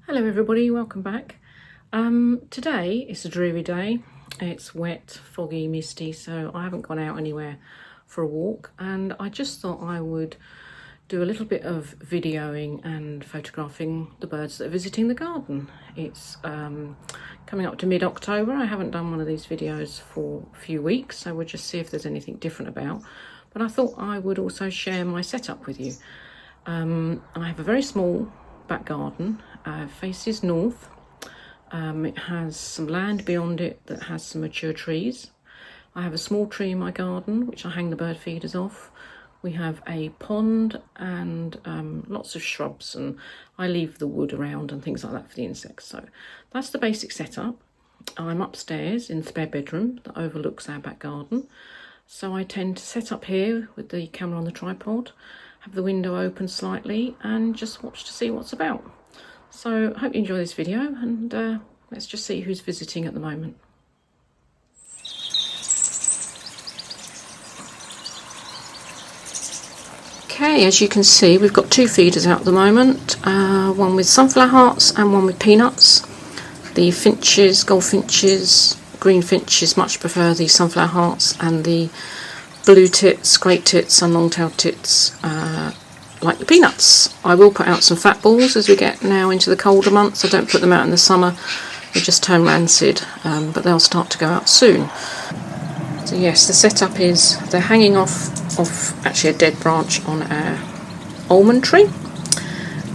Hello everybody, welcome back. Today is a dreary day. It's wet, foggy, misty, so I haven't gone out anywhere for a walk, and I just thought I would do a little bit of videoing and photographing the birds that are visiting the garden. It's coming up to mid-October. I haven't done one of these videos for a few weeks, so we'll just see if there's anything different about. But I thought I would also share my setup with you. I have a very small back garden, faces north. It has some land beyond it that has some mature trees. I have a small tree in my garden which I hang the bird feeders off. We have a pond and lots of shrubs, and I leave the wood around and things like that for the insects. So that's the basic setup. I'm upstairs in the spare bedroom that overlooks our back garden. So I tend to set up here with the camera on the tripod, have the window open slightly, and just watch to see what's about. So I hope you enjoy this video, and let's just see who's visiting at the moment. Okay, as you can see, we've got two feeders out at the moment, one with sunflower hearts and one with peanuts. The finches, goldfinches, green finches much prefer the sunflower hearts, and the blue tits, great tits and long-tailed tits like the peanuts. I will put out some fat balls as we get now into the colder months. I don't put them out in the summer, they just turn rancid, but they'll start to go out soon. So yes, the setup is they're hanging off actually a dead branch on our almond tree,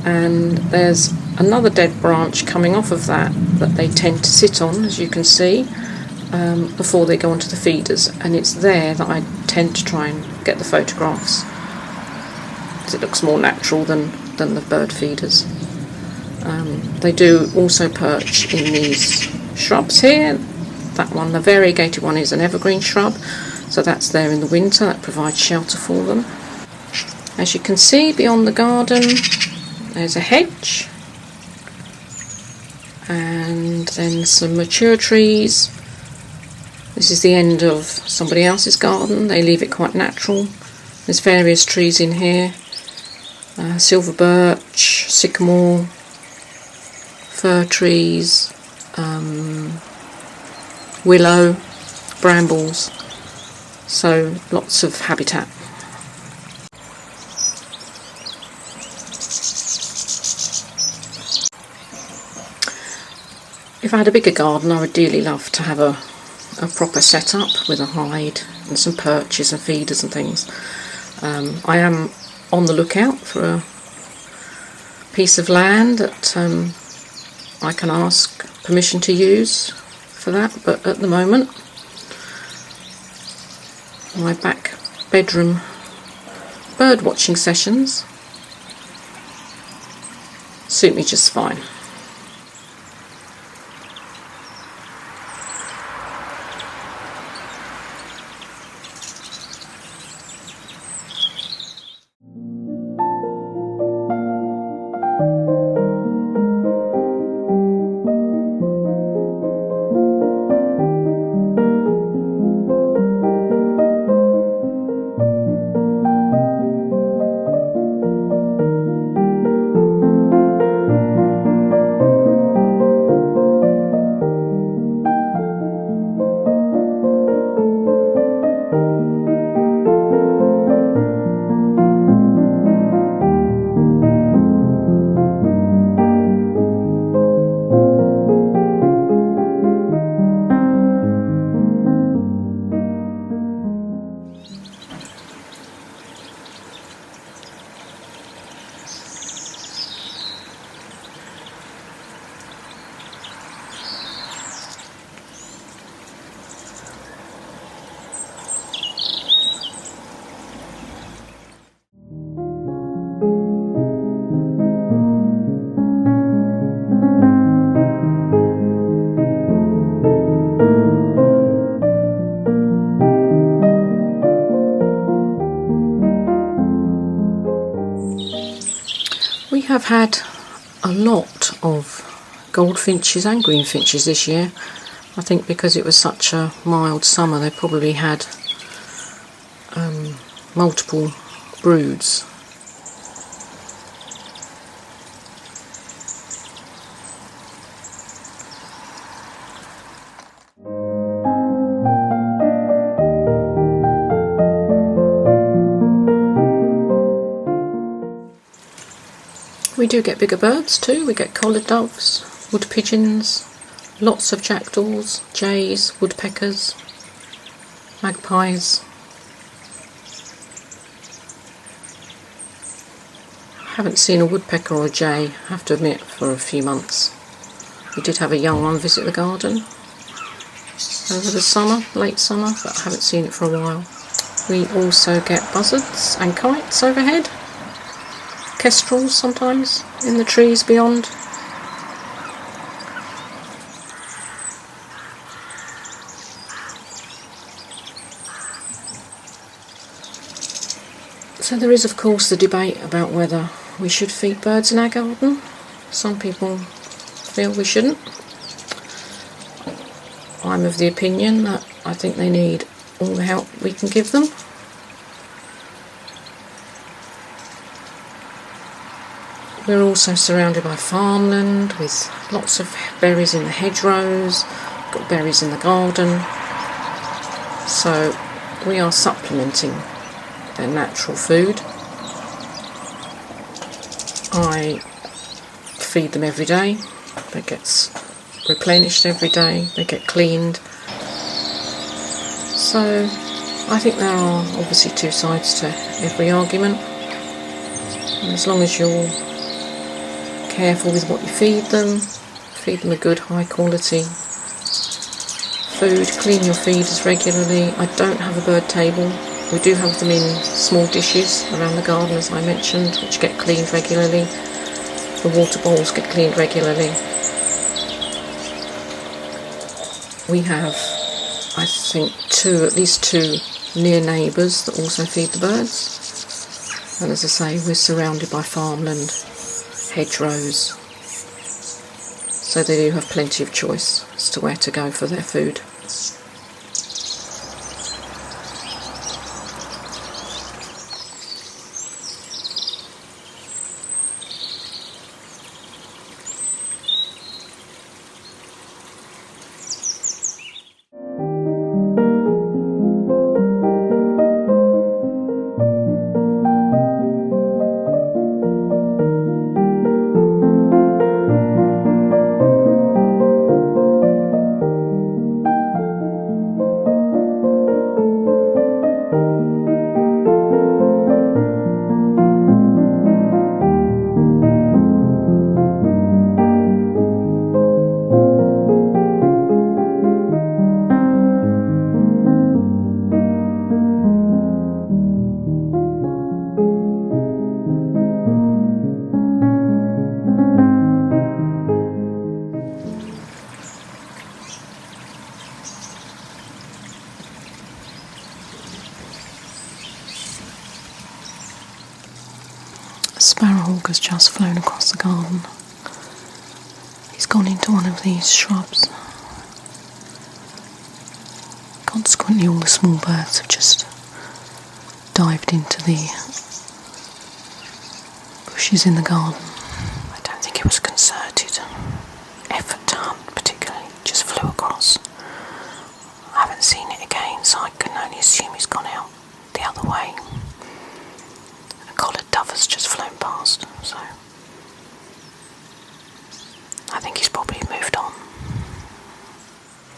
and there's another dead branch coming off of that they tend to sit on, as you can see, before they go onto the feeders, and it's there that I tend to try and get the photographs because it looks more natural than the bird feeders. They do also perch in these shrubs here. That one, the variegated one, is an evergreen shrub, so that's there in the winter, that provides shelter for them. As you can see beyond the garden, there's a hedge and then some mature trees. This is the end of somebody else's garden, they leave it quite natural. There's various trees in here, silver birch, sycamore, fir trees, willow, brambles, so lots of habitat. If I had a bigger garden, I would dearly love to have a proper setup with a hide and some perches and feeders and things. I am on the lookout for a piece of land that I can ask permission to use for that, but at the moment my back bedroom bird watching sessions suit me just fine. We have had a lot of goldfinches and greenfinches this year. I think because it was such a mild summer, they probably had multiple broods. We do get bigger birds too. We get collared doves, wood pigeons, lots of jackdaws, jays, woodpeckers, magpies. I haven't seen a woodpecker or a jay, I have to admit, for a few months. We did have a young one visit the garden over the summer, late summer, but I haven't seen it for a while. We also get buzzards and kites overhead, kestrels sometimes in the trees beyond. So there is of course the debate about whether we should feed birds in our garden. Some people feel we shouldn't. I'm of the opinion that I think they need all the help we can give them. We're also surrounded by farmland with lots of berries in the hedgerows, got berries in the garden, so we are supplementing their natural food. I feed them every day. That gets replenished every day. They get cleaned. So I think there are obviously two sides to every argument. And as long as you're careful with what you feed them a good high quality food, clean your feeders regularly. I don't have a bird table. We do have them in small dishes around the garden, as I mentioned, which get cleaned regularly. The water bowls get cleaned regularly. We have, I think, at least two near neighbours that also feed the birds. And as I say, we're surrounded by farmland, hedgerows, so they do have plenty of choice as to where to go for their food. Sparrowhawk has just flown across the garden. He's gone into one of these shrubs. Consequently, all the small birds have just dived into the bushes in the garden. I don't think it was a concerted effort to hunt particularly, just flew across. I haven't seen it again, so I can only assume he's gone out the other way. A collared dove has just flown past, so I think he's probably moved on.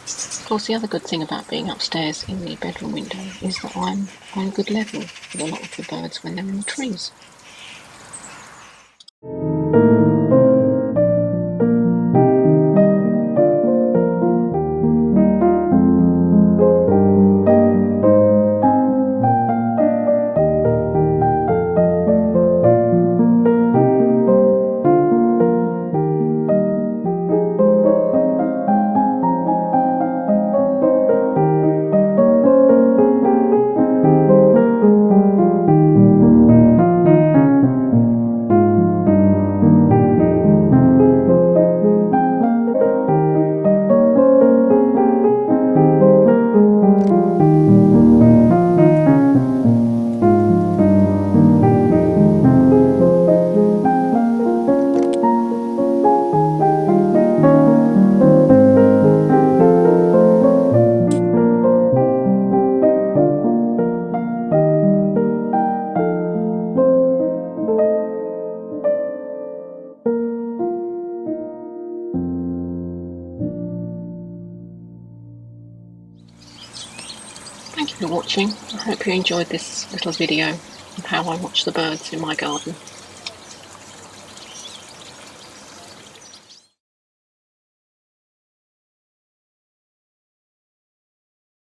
Of course, the other good thing about being upstairs in the bedroom window is that I'm on good level with a lot of the birds when they're in the trees. watching. I hope you enjoyed this little video of how I watch the birds in my garden.